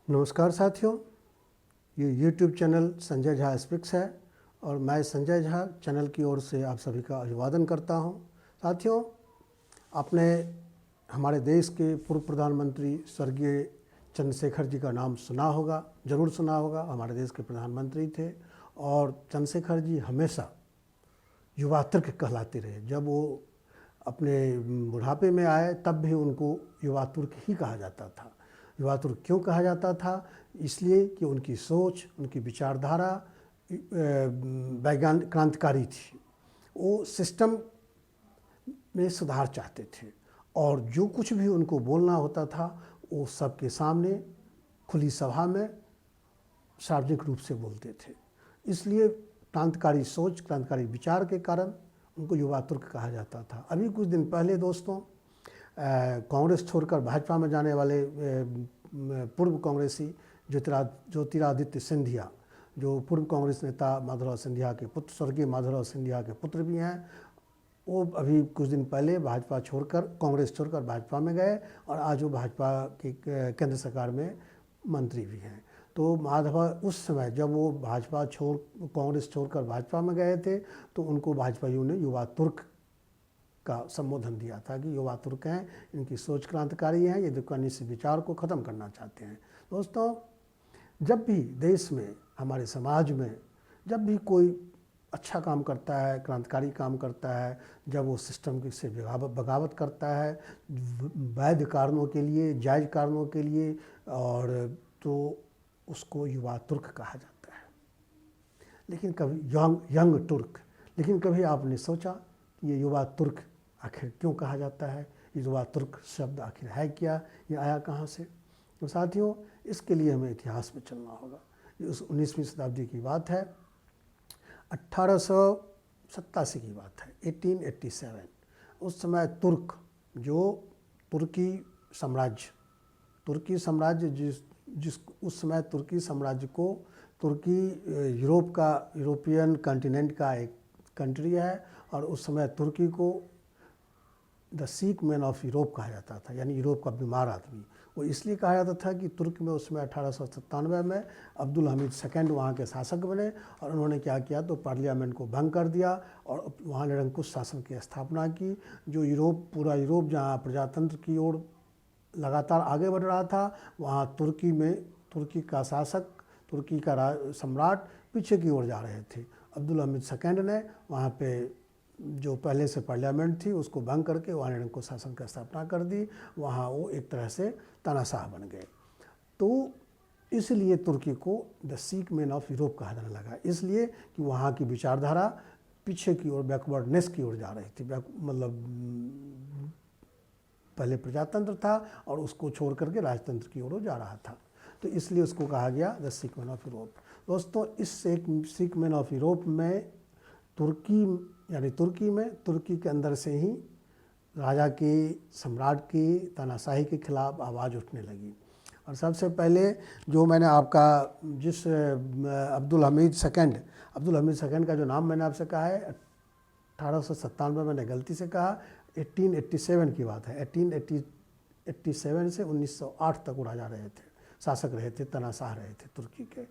नमस्कार साथियों, ये YouTube channel Sanjay Jha speaks है और मैं संजय झा चैनल की ओर से आप सभी का अभिवादन करता हूं। साथियों, आपने हमारे देश के पूर्व प्रधानमंत्री स्वर्गीय चंद्रशेखर जी का नाम सुना होगा, ज़रूर सुना होगा। हमारे देश के प्रधानमंत्री थे और चंद्रशेखर जी हमेशा युवा तुर्क कहलाते रहे। जब वो अपने बुढ़ापे में आए तब भी उनको युवा तुर्क ही कहा जाता था। युवा तुर्क क्यों कहा जाता था? इसलिए कि उनकी सोच, उनकी विचारधारा वैज्ञानिक क्रांतिकारी थी। वो सिस्टम में सुधार चाहते थे और जो कुछ भी उनको बोलना होता था वो सबके सामने खुली सभा में सार्वजनिक रूप से बोलते थे। इसलिए क्रांतिकारी सोच, क्रांतिकारी विचार के कारण उनको युवा तुर्क कहा जाता था। अभी कुछ दिन पहले दोस्तों, कांग्रेस छोड़कर भाजपा में जाने वाले पूर्व कांग्रेसी ज्योतिरादित्य सिंधिया, जो पूर्व कांग्रेस नेता माधवराव सिंधिया के पुत्र, स्वर्गीय माधवराव सिंधिया के पुत्र भी हैं, वो अभी कुछ दिन पहले भाजपा छोड़कर, कांग्रेस छोड़कर भाजपा में गए और आज वो भाजपा की केंद्र सरकार में मंत्री भी हैं। तो माधव उस समय जब वो कांग्रेस छोड़कर भाजपा में गए थे तो उनको भाजपाइयों ने युवा तुर्क का संबोधन दिया था कि युवा तुर्क हैं, इनकी सोच क्रांतिकारी है, ये दुकानी विचार को ख़त्म करना चाहते हैं। दोस्तों, जब भी देश में, हमारे समाज में जब भी कोई अच्छा काम करता है, क्रांतिकारी काम करता है, जब वो सिस्टम से बगावत करता है वैध कारणों के लिए, जायज़ कारणों के लिए, और तो उसको युवा तुर्क कहा जाता है। लेकिन कभी यंग तुर्क, लेकिन कभी आपने सोचा कि ये युवा तुर्क आखिर क्यों कहा जाता है? युवा तुर्क शब्द आखिर है क्या? ये आया कहाँ से? तो साथियों, इसके लिए हमें इतिहास में चलना होगा। ये उस 19वीं शताब्दी की बात है, 1887 की बात है, 1887। उस समय तुर्क, जो तुर्की साम्राज्य जिस उस समय तुर्की साम्राज्य को, तुर्की यूरोपियन कॉन्टिनेंट का एक कंट्री है और उस समय तुर्की को the sick man of Europe कहा जाता था, यानी यूरोप का बीमार आदमी। वो इसलिए कहा जाता था कि तुर्क में उस समय 1897 में अब्दुल हमीद सेकंड वहाँ के शासक बने और उन्होंने क्या किया, तो पार्लियामेंट को भंग कर दिया और वहाँ निरंकुश शासन की स्थापना की। जो पूरा यूरोप जहाँ प्रजातंत्र की ओर लगातार आगे बढ़ रहा था, वहाँ तुर्की का शासक, तुर्की का सम्राट पीछे की ओर जा रहे थे। अब्दुल हमीद सेकंड ने वहाँ पे जो पहले से पार्लियामेंट थी उसको भंग करके वहाँ निरंकुश शासन की स्थापना कर दी। वहाँ वो एक तरह से तानाशाह बन गए। तो इसलिए तुर्की को the sick man of Europe कहा जाने लगा, इसलिए कि वहाँ की विचारधारा पीछे की ओर, बैकवर्डनेस की ओर जा रही थी। मतलब पहले प्रजातंत्र था और उसको छोड़ करके राजतंत्र की ओर जा रहा था, तो इसलिए उसको कहा गया the sick man of Europe. दोस्तों, इस सिक मैन ऑफ यूरोप में तुर्की के अंदर से ही राजा के, सम्राट की तानाशाही के खिलाफ आवाज़ उठने लगी। और सबसे पहले जो मैंने आपका अब्दुल हमीद सेकंड का जो नाम मैंने आपसे कहा है, 1897 में मैंने गलती से कहा, 1887 की बात है। 1887 से 1908 तक वो राजा रहे थे, शासक रहे थे, तानाशाह रहे थे तुर्की के।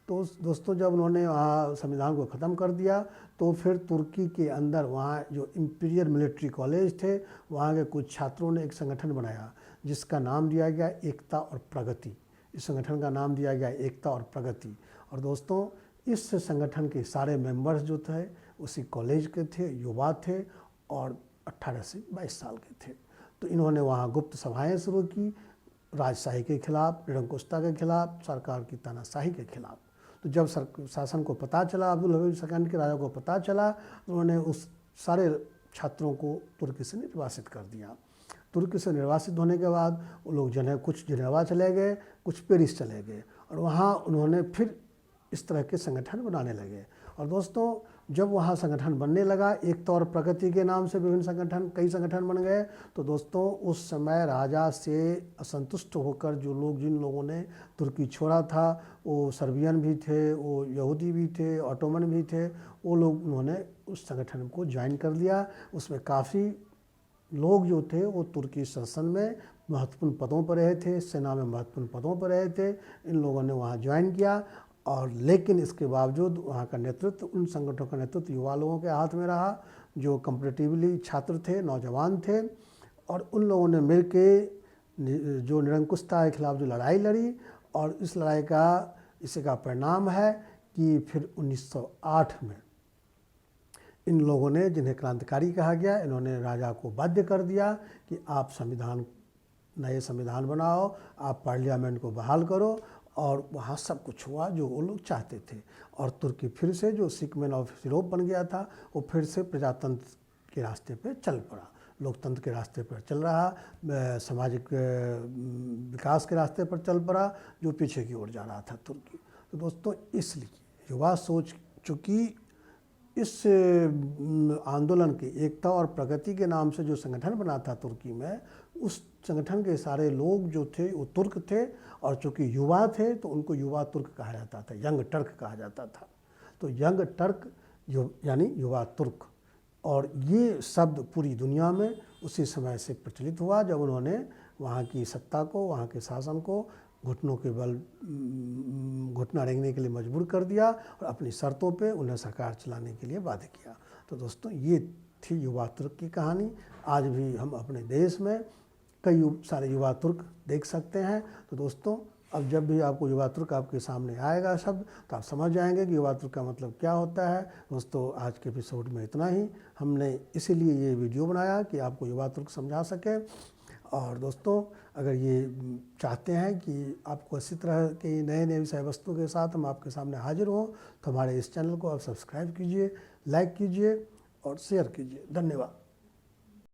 तो दोस्तों, जब उन्होंने वहाँ संविधान को ख़त्म कर दिया तो फिर तुर्की के अंदर वहाँ जो इंपीरियल मिलिट्री कॉलेज थे, वहाँ के कुछ छात्रों ने एक संगठन बनाया जिसका नाम दिया गया एकता और प्रगति। इस संगठन का नाम दिया गया एकता और प्रगति। और दोस्तों, इस संगठन के सारे मेंबर्स जो थे उसी कॉलेज के थे, युवा थे और 18 से 22 साल के थे। तो इन्होंने वहाँ गुप्त सभाएँ शुरू की, राजशाही के खिलाफ, निरंकुशता के खिलाफ, सरकार की तानाशाही के खिलाफ। तो जब शासन को पता चला, अब्दुल हमीद सेकंड के राजा को पता चला, तो उन्होंने उस सारे छात्रों को तुर्की से निर्वासित कर दिया। तुर्की से निर्वासित होने के बाद वो लोग कुछ जिनेवा चले गए, कुछ पेरिस चले गए और वहाँ उन्होंने फिर इस तरह के संगठन बनाने लगे। और दोस्तों, जब वहाँ संगठन बनने लगा, एकता और प्रगति के नाम से कई संगठन बन गए, तो दोस्तों उस समय राजा से असंतुष्ट होकर जिन लोगों ने तुर्की छोड़ा था, वो सर्बियन भी थे, वो यहूदी भी थे, ऑटोमन भी थे, वो लोग, उन्होंने उस संगठन को ज्वाइन कर लिया। उसमें काफ़ी लोग जो थे वो तुर्की शासन में महत्वपूर्ण पदों पर रहे थे, सेना में महत्वपूर्ण पदों पर रहे थे। इन लोगों ने वहाँ ज्वाइन किया और लेकिन इसके बावजूद वहाँ का नेतृत्व, उन संगठनों का नेतृत्व युवा लोगों के हाथ में रहा जो कंपैरेटिवली छात्र थे, नौजवान थे। और उन लोगों ने मिल के जो निरंकुशता के खिलाफ जो लड़ाई लड़ी और इस लड़ाई का इसका परिणाम है कि फिर 1908 में इन लोगों ने, जिन्हें क्रांतिकारी कहा गया, इन्होंने राजा को बाध्य कर दिया कि आप नए संविधान बनाओ, आप पार्लियामेंट को बहाल करो। और वहाँ सब कुछ हुआ जो वो लोग चाहते थे। और तुर्की फिर से, जो सिकमेन ऑफ यूरोप बन गया था, वो फिर से प्रजातंत्र के रास्ते पे चल पड़ा, लोकतंत्र के रास्ते पर चल रहा, सामाजिक विकास के रास्ते पर चल पड़ा, जो पीछे की ओर जा रहा था तुर्की। तो दोस्तों, इसलिए युवा सोच, चूँकि इस आंदोलन की एकता और प्रगति के नाम से जो संगठन बना था तुर्की में, उस संगठन के सारे लोग जो थे वो तुर्क थे। और चूँकि युवा थे तो उनको युवा तुर्क कहा जाता था, यंग टर्क कहा जाता था। तो यंग टर्क यानी युवा तुर्क। और ये शब्द पूरी दुनिया में उसी समय से प्रचलित हुआ जब उन्होंने वहाँ की सत्ता को, वहाँ के शासन को घुटनों के बल घुटना रेंगने के लिए मजबूर कर दिया और अपनी शर्तों पे उन्हें सरकार चलाने के लिए बाध्य किया। तो दोस्तों, ये थी युवा तुर्क की कहानी। आज भी हम अपने देश में कई सारे युवा तुर्क देख सकते हैं। तो दोस्तों, अब जब भी आपको युवा तुर्क आपके सामने आएगा शब्द, तो आप समझ जाएंगे कि युवा तुर्क का मतलब क्या होता है। दोस्तों, आज के एपिसोड में इतना ही। हमने इसीलिए ये वीडियो बनाया कि आपको युवा तुर्क समझा सके। और दोस्तों, अगर ये चाहते हैं कि आपको इसी तरह के नए नए विषय वस्तु के साथ हम आपके सामने हाजिर हों, तो हमारे इस चैनल को आप सब्सक्राइब कीजिए, लाइक कीजिए और शेयर कीजिए। धन्यवाद।